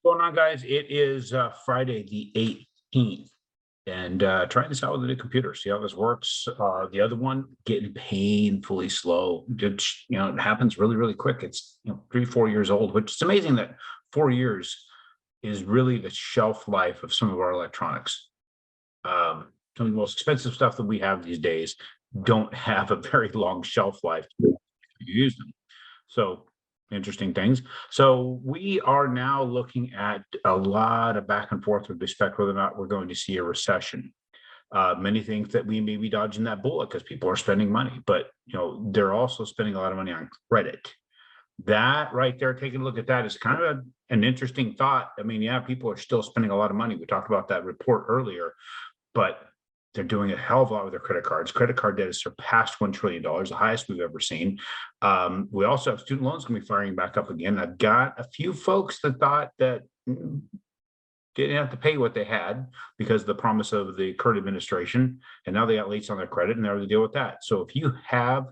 Going on, guys? It is Friday the 18th, and trying this out with a new computer. See how this works. The other one getting painfully slow. It happens really, really quick. It's 3, 4 years old, which is amazing that 4 years is really the shelf life of some of our electronics. Some of the most expensive stuff that we have these days don't have a very long shelf life if you use them. So interesting things. So we are now looking at a lot of back and forth with respect to whether or not we're going to see a recession. Many think that we may be dodging that bullet because people are spending money, but they're also spending a lot of money on credit. That right there, taking a look at that is kind of an interesting thought. I mean, yeah, people are still spending a lot of money. We talked about that report earlier, but they're doing a hell of a lot with their credit cards. Credit card debt has surpassed $1 trillion, the highest we've ever seen. We also have student loans going to be firing back up again. I've got a few folks that thought that didn't have to pay what they had because of the promise of the current administration, and now they got leaks on their credit and they're to deal with that. So if you have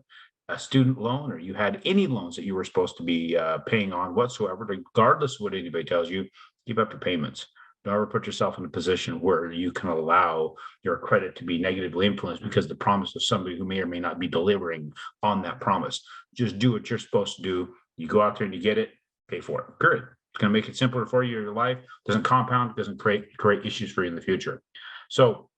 a student loan or you had any loans that you were supposed to be paying on whatsoever, regardless of what anybody tells you, keep up your payments. Don't ever put yourself in a position where you can allow your credit to be negatively influenced because of the promise of somebody who may or may not be delivering on that promise. Just do what you're supposed to do. You go out there and you get it, pay for it, period. It's going to make it simpler for you in your life. Doesn't compound, doesn't create issues for you in the future. So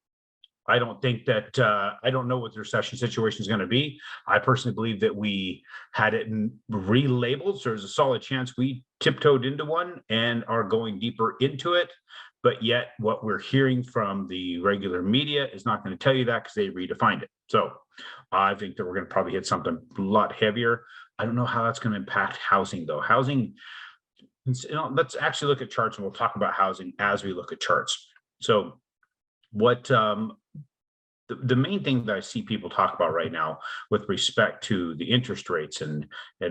I don't think that, I don't know what the recession situation is going to be. I personally believe that we had it relabeled. So there's a solid chance we tiptoed into one and are going deeper into it. But yet what we're hearing from the regular media is not going to tell you that because they redefined it. So I think that we're going to probably hit something a lot heavier. I don't know how that's going to impact housing, though. Housing, let's actually look at charts, and we'll talk about housing as we look at charts. So what the main thing that I see people talk about right now with respect to the interest rates and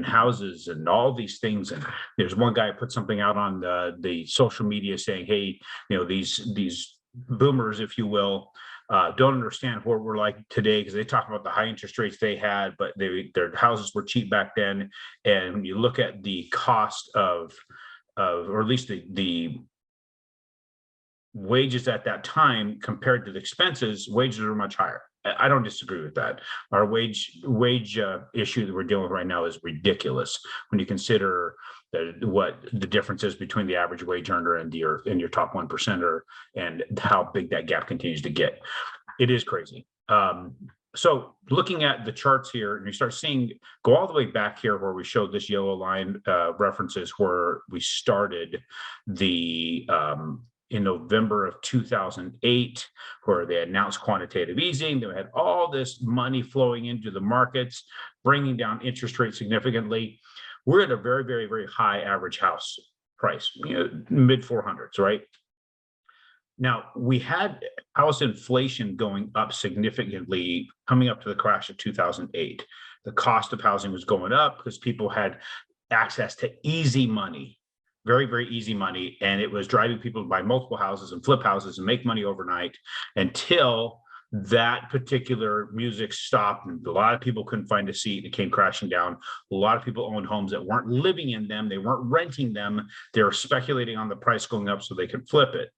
houses and all these things, and there's one guy put something out on the social media saying, hey, these boomers, if you will, don't understand what we're like today because they talk about the high interest rates they had, but their houses were cheap back then. And when you look at the cost of or at least the wages at that time compared to the expenses, wages are much higher. I don't disagree with that. Our wage issue that we're dealing with right now is ridiculous when you consider what the difference is between the average wage earner and your top 1%er and how big that gap continues to get. It is crazy. So looking at the charts here, and you start seeing, go all the way back here where we showed this yellow line references where we started the in November of 2008, where they announced quantitative easing. They had all this money flowing into the markets, bringing down interest rates significantly. We're at a very, very, very high average house price, mid 400s, right? Now, we had house inflation going up significantly coming up to the crash of 2008. The cost of housing was going up because people had access to easy money, very, very easy money. And it was driving people to buy multiple houses and flip houses and make money overnight until that particular music stopped. And a lot of people couldn't find a seat. It came crashing down. A lot of people owned homes that weren't living in them. They weren't renting them. They were speculating on the price going up so they could flip it.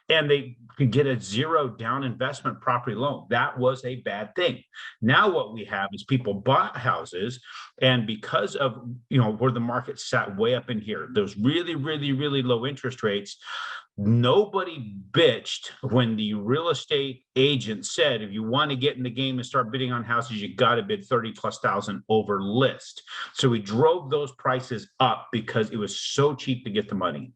And they could get a zero down investment property loan. That was a bad thing. Now what we have is people bought houses, and because of where the market sat way up in here, those really, really, really low interest rates, nobody bitched when the real estate agent said, if you want to get in the game and start bidding on houses, you got to bid 30,000+ over list. So we drove those prices up because it was so cheap to get the money.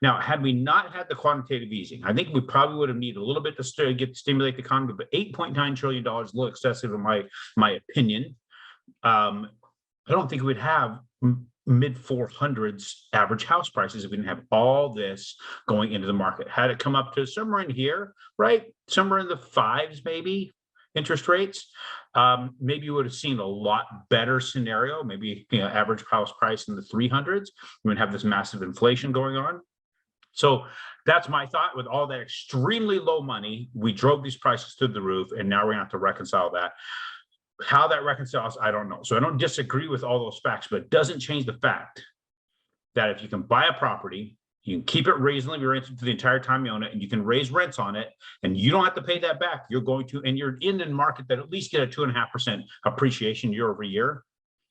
Now, had we not had the quantitative easing, I think we probably would have needed a little bit to stimulate the economy, but $8.9 trillion is a little excessive in my opinion. I don't think we'd have mid 400s average house prices if we didn't have all this going into the market. Had it come up to somewhere in here, right? Somewhere in the fives, maybe, interest rates, maybe you would have seen a lot better scenario, maybe average house price in the 300s. We would have this massive inflation going on. So that's my thought. With all that extremely low money, we drove these prices to the roof, and now we're going to have to reconcile that. How that reconciles, I don't know. So I don't disagree with all those facts, but it doesn't change the fact that if you can buy a property You can keep it reasonably rented for the entire time you own it, and you can raise rents on it, and you don't have to pay that back. You're going to, and you're in the market that at least get a 2.5% appreciation year over year.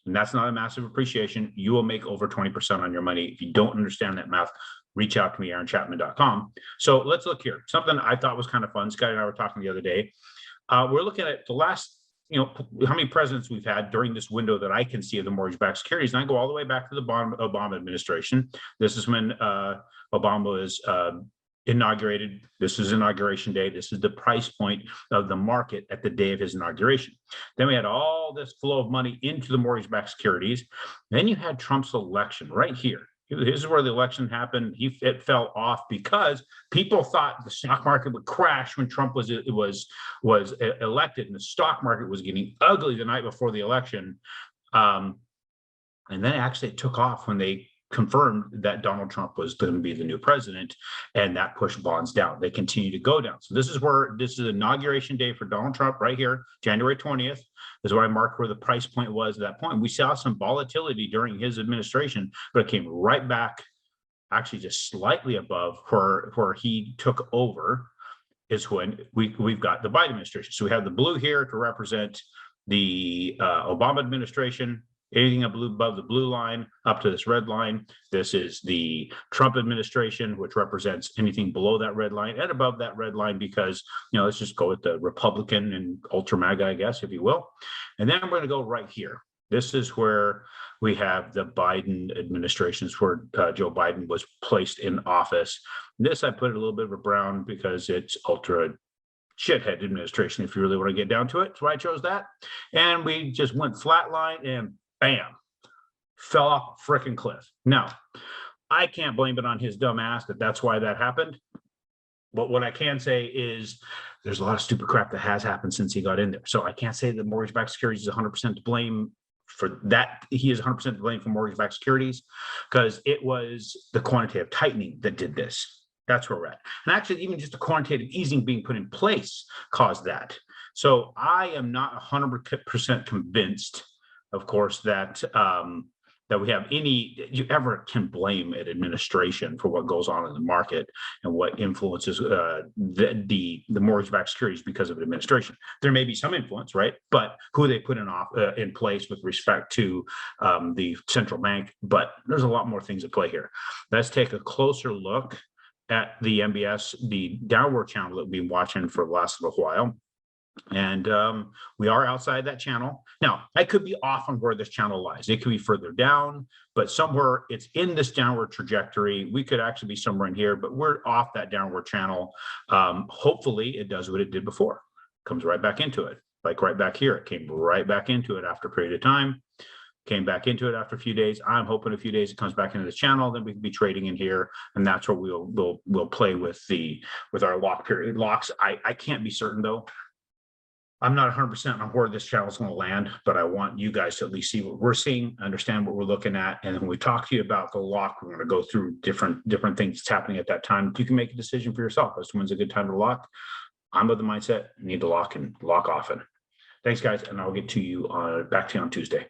And that's not a massive appreciation. You will make over 20% on your money. If you don't understand that math, reach out to me, aaron.chapman.com. So let's look here. Something I thought was kind of fun. Scott and I were talking the other day. We're looking at the last, how many presidents we've had during this window that I can see of the mortgage-backed securities. And I go all the way back to the Obama administration. This is when Obama was inaugurated. This is inauguration day. This is the price point of the market at the day of his inauguration. Then we had all this flow of money into the mortgage-backed securities. Then you had Trump's election right here. This is where the election happened. It fell off because people thought the stock market would crash when Trump was elected, and the stock market was getting ugly the night before the election. And then actually it took off when they confirmed that Donald Trump was going to be the new president, and that pushed bonds down. They continue to go down. So this is inauguration day for Donald Trump right here, January 20th. This is where I marked where the price point was at that point. We saw some volatility during his administration, but it came right back, actually just slightly above where he took over is when we've got the Biden administration. So we have the blue here to represent the Obama administration. Anything above the blue line up to this red line, this is the Trump administration, which represents anything below that red line and above that red line, because, let's just go with the Republican and ultra MAGA, I guess, if you will. And then we're going to go right here. This is where we have the Biden administrations, where Joe Biden was placed in office. This, I put a little bit of a brown because it's ultra shithead administration, if you really want to get down to it. That's why I chose that. And we just went flatline and bam, fell off a freaking cliff. Now, I can't blame it on his dumb ass that's why that happened. But what I can say is there's a lot of stupid crap that has happened since he got in there. So I can't say that mortgage-backed securities is 100% to blame for that. He is 100% to blame for mortgage-backed securities, because it was the quantitative tightening that did this. That's where we're at. And actually, even just the quantitative easing being put in place caused that. So I am not 100% convinced, of course, that we have you ever can blame an administration for what goes on in the market and what influences the mortgage-backed securities because of administration. There may be some influence, right? But who they put in place with respect to the central bank. But there's a lot more things at play here. Let's take a closer look at the MBS, the downward channel that we've been watching for the last little while. And we are outside that channel. Now, I could be off on where this channel lies. It could be further down, but somewhere it's in this downward trajectory. We could actually be somewhere in here, but we're off that downward channel. Hopefully it does what it did before. Comes right back into it. Like right back here, it came right back into it after a period of time. Came back into it after a few days. I'm hoping a few days it comes back into the channel. Then we can be trading in here, and that's where we'll play with our lock period locks. I can't be certain though. I'm not 100% on where this channel is going to land, but I want you guys to at least see what we're seeing, understand what we're looking at. And then when we talk to you about the lock, we're going to go through different things that's happening at that time. You can make a decision for yourself as to when's a good time to lock. I'm of the mindset, you need to lock and lock often. Thanks, guys. And I'll get to you back to you on Tuesday.